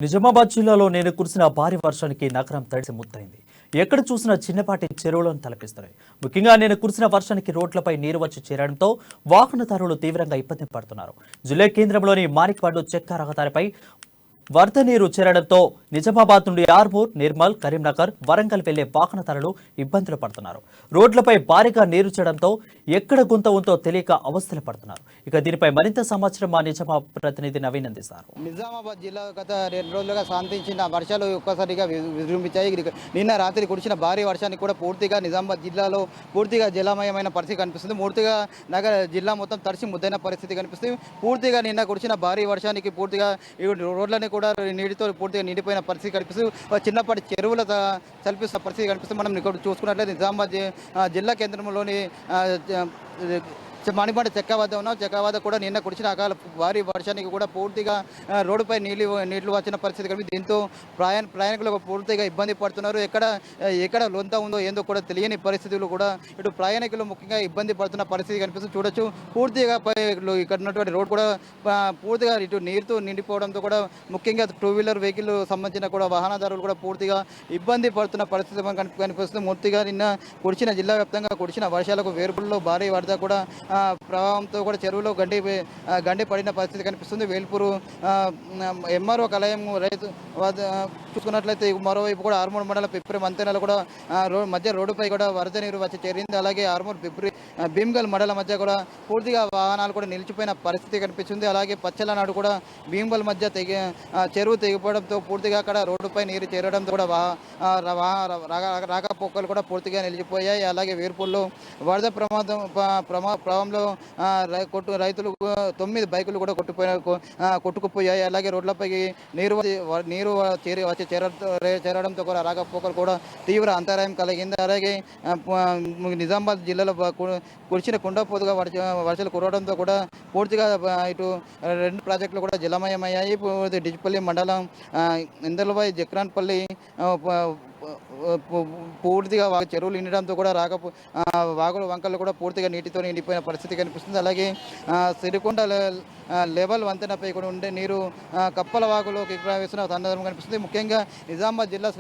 నిజామాబాద్ జిల్లాలో నేను కురిసిన భారీ వర్షానికి నగరం తడిసి ముద్దయింది. ఎక్కడ చూసినా చిన్నపాటి చెరువులను తలపిస్తున్నాయి. ముఖ్యంగా నేను కురిసిన వర్షానికి రోడ్లపై నీరు వచ్చి చేరడంతో వాహనదారులు తీవ్రంగా ఇబ్బంది పడుతున్నారు. జిల్లా కేంద్రంలోని మాణిక్వాడ్ చెక్క రహదారిపై వరద నీరు చేరడంతో నిజామాబాద్ నుండి ఆర్మూర్, నిర్మల్, కరీంనగర్, వరంగల్ వెళ్లే వాహనదారులు ఇబ్బందులు పడుతున్నారు. రోడ్లపై భారీగా నీరు చేరడంతో ఎక్కడ గుంత ఉందో తెలియక అవస్థలు పడుతున్నారు. ఇక దీనిపై మరింత సమాచారం మా నిజామాబాద్ ప్రతినిధి నవీన్ అందిస్తారు. నిజామాబాద్ జిల్లా గత 2 రోజులుగా శాంతించిన వర్షాలు ఒక్కసారిగా విజృంభించాయి. నిన్న రాత్రి కురిసిన భారీ వర్షానికి కూడా పూర్తిగా నిజామాబాద్ జిల్లాలో పూర్తిగా జలమయమైన పరిస్థితి కనిపిస్తుంది. పూర్తిగా జిల్లా మొత్తం తడిసి ముద్దైన పరిస్థితి కనిపిస్తుంది. పూర్తిగా నిన్న కురిసిన భారీ వర్షానికి పూర్తిగా రోడ్లని కూడా నీటితో పూర్తిగా నిండిపోయిన పరిస్థితి కనిపిస్తుంది. చిన్నపాటి చెరువుల తలపిస్తున్న పరిస్థితి కనిపిస్తుంది. మనం ఇక్కడ చూసుకున్నట్లయితే నిజామాబాద్ జిల్లా కేంద్రంలోని మాణిక్వాడ్ చెక్క వద్ద ఉన్నాం. చెక్క వద్ద కూడా నిన్న కురిసిన అకాల భారీ వర్షానికి కూడా పూర్తిగా రోడ్డుపై నీళ్లు వచ్చిన పరిస్థితి కనిపి దీంతో ప్రయాణికులు పూర్తిగా ఇబ్బంది పడుతున్నారు. ఎక్కడ లొంత ఉందో ఏందో కూడా తెలియని పరిస్థితులు కూడా ఇటు ప్రయాణికులు ముఖ్యంగా ఇబ్బంది పడుతున్న పరిస్థితి కనిపిస్తుంది. చూడొచ్చు పూర్తిగా ఇక్కడ ఉన్నటువంటి రోడ్ కూడా పూర్తిగా ఇటు నీరుతో నిండిపోవడంతో కూడా ముఖ్యంగా 2 వీలర్ వెహికల్ సంబంధించిన కూడా వాహనదారులు కూడా పూర్తిగా ఇబ్బంది పడుతున్న పరిస్థితి కనిపిస్తుంది. పూర్తిగా నిన్న కురిసిన జిల్లా వ్యాప్తంగా కురిసిన వర్షాలకు వేర్పుల్లో భారీ వరద కూడా ప్రభావంతో కూడా చెరువులో గండి పడిన పరిస్థితి కనిపిస్తుంది. వేల్పూరు ఎంఆర్ఓ కలయం రైతు చూసుకున్నట్లయితే మరోవైపు కూడా ఆర్మూర్ మండలం పిప్రి వంతెనలు కూడా మధ్య రోడ్డుపై కూడా వరద నీరు వచ్చి చేరింది. అలాగే ఆర్మూర్ పిప్రి భీమ్గల్ మండలం మధ్య కూడా పూర్తిగా వాహనాలు కూడా నిలిచిపోయిన పరిస్థితి కనిపిస్తుంది. అలాగే పచ్చలనాడు కూడా భీమ్గల్ మధ్య చెరువు తెగిపోవడంతో పూర్తిగా అక్కడ రోడ్డుపై నీరు చేరడంతో కూడా రాకపోకలు కూడా పూర్తిగా నిలిచిపోయాయి. అలాగే వేర్పూర్లో వరద ప్రభావంలో రైతులు 9 బైకులు కూడా కొట్టుకుపోయాయి. అలాగే రోడ్లపై నీరు వచ్చి చేరడంతో కూడా రాకపోకలు కూడా తీవ్ర అంతరాయం కలిగింది. అలాగే నిజామాబాద్ జిల్లాలో కురిసిన కుండపోతుగా వర్షాలు కురవడంతో కూడా పూర్తిగా ఇటు 2 ప్రాజెక్టులు కూడా జలమయమయ్యాయి. డిజిపల్లి మండలం ఇందలపై జక్రాన్పల్లి పూర్తిగా చెరువులు నిండడంతో కూడా వాగులు వంకలు కూడా పూర్తిగా నీటితో నిండిపోయిన పరిస్థితి కనిపిస్తుంది. అలాగే సిరికొండ లెవెల్ వంతెనపై కూడా ఉండే నీరు కప్పల వాగులోకి ప్రవేశిస్తున్న సందర్భం కనిపిస్తుంది. ముఖ్యంగా నిజామాబాద్ జిల్లా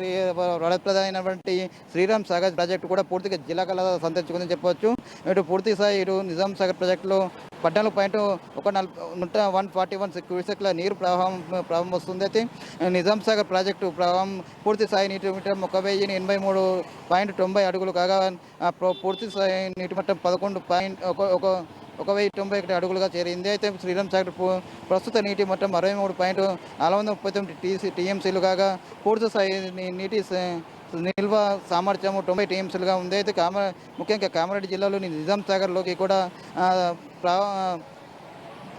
వరప్రదమైనటువంటి శ్రీరామ్ సాగర్ ప్రాజెక్టు కూడా పూర్తిగా జిల్లా కళ సంతరించుకుందని చెప్పవచ్చు. ఇటు పూర్తి స్థాయి ఇటు నిజాం సాగర్ ప్రాజెక్టులో 14.141 క్యూసెక్ల నీరు ప్రవాహం వస్తుంది. అయితే నిజాం సాగర్ ప్రాజెక్టు ప్రవాహం పూర్తి స్థాయి నీటి మట్టం 1090 అడుగులు కాగా పూర్తి స్థాయి నీటి మట్టం 1191 అడుగులుగా చేరింది. అయితే శ్రీరామ్ సాగర్ ప్రస్తుత నీటి మట్టం 63.439 టీఎంసీలు కాగా పూర్తి స్థాయి నీటి నిల్వ సామర్థ్యము 90 టీఎంసీలుగా ఉంది. అయితే ముఖ్యంగా కామారెడ్డి జిల్లాలోని నిజాం సాగర్లోకి కూడా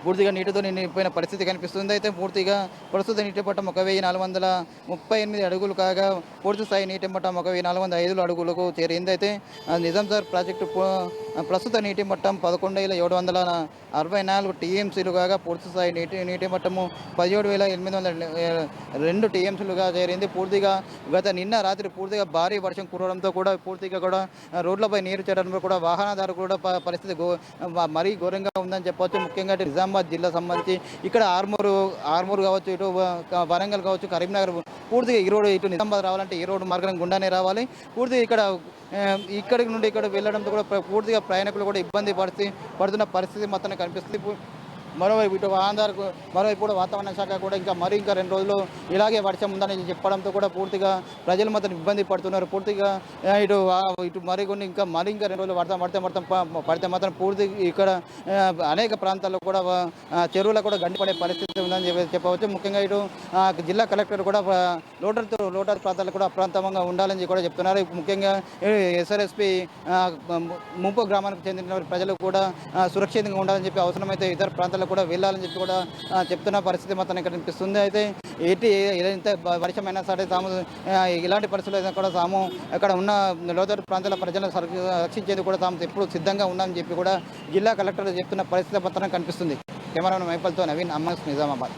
పూర్తిగా నీటితో నిండిపోయిన పరిస్థితి కనిపిస్తుంది. అయితే పూర్తిగా ప్రస్తుత నీటి మట్టం 1438 అడుగులు కాగా పూర్తి స్థాయి నీటి మట్టం 1405 అడుగులకు చేరింది. అయితే నిజాం సాగర్ ప్రాజెక్టు ప్రస్తుత నీటి మట్టం 11,764 టీఎంసీలు కాగా పూర్తి స్థాయి నీటి మట్టము 17,802 టీఎంసీలుగా చేరింది. పూర్తిగా నిన్న రాత్రి పూర్తిగా భారీ వర్షం కురవడంతో కూడా పూర్తిగా కూడా రోడ్లపై నీరు చేరడంతో కూడా వాహనదారు కూడా పరిస్థితి మరీ ఘోరంగా ఉందని చెప్పవచ్చు. ముఖ్యంగా నిజామాబాద్ జిల్లా సంబంధించి ఇక్కడ ఆర్మూర్ కావచ్చు, ఇటు వరంగల్ కావచ్చు, కరీంనగర్ పూర్తిగా ఈ రోడ్డు ఇటు నిజామాబాద్ రావాలంటే ఈ రోడ్డు మార్గం గుండానే రావాలి. పూర్తిగా ఇక్కడి నుండి ఇక్కడ వెళ్ళడంతో కూడా పూర్తిగా ప్రయాణికులు కూడా ఇబ్బంది పడుతున్న పరిస్థితి మొత్తం కనిపిస్తుంది. మరోవైపు ఇటు మరోవైపు కూడా వాతావరణ శాఖ కూడా ఇంకా 2 రోజులు ఇలాగే వర్షం ఉందని చెప్పడంతో కూడా పూర్తిగా ప్రజలు మాత్రం ఇబ్బంది పడుతున్నారు. పూర్తిగా ఇటు ఇంకా 2 రోజులు పడితే మాత్రం పూర్తి ఇక్కడ అనేక ప్రాంతాల్లో కూడా చెరువులకు కూడా గండిపడే పరిస్థితి ఉందని చెప్పవచ్చు. ముఖ్యంగా ఇటు జిల్లా కలెక్టర్ కూడా లోటర్ ప్రాంతాలు కూడా అప్రాంతంగా ఉండాలని కూడా చెప్తున్నారు. ముఖ్యంగా ఎస్ఆర్ఎస్పీ ముంపు గ్రామానికి చెందిన ప్రజలు కూడా సురక్షితంగా ఉండాలని చెప్పి అవసరమైతే ఇతర ప్రాంతాలకు కూడా వెళ్ళాలని చెప్పి కూడా చెప్తున్న పరిస్థితి మొత్తం ఇక్కడ కనిపిస్తుంది. అయితే ఎంత వర్షమైనా సరే ఇలాంటి పరిస్థితులు కూడా అక్కడ ఉన్న లోతట్టు ప్రాంతాల ప్రజలను రక్షించేది కూడా ఎప్పుడు సిద్ధంగా ఉందని చెప్పి కూడా జిల్లా కలెక్టర్ చెప్తున్న పరిస్థితి మొత్తం కనిపిస్తుంది. కెమెరామెన్ మైపల్తో నవీన్, అమ్మస్, నిజామాబాద్.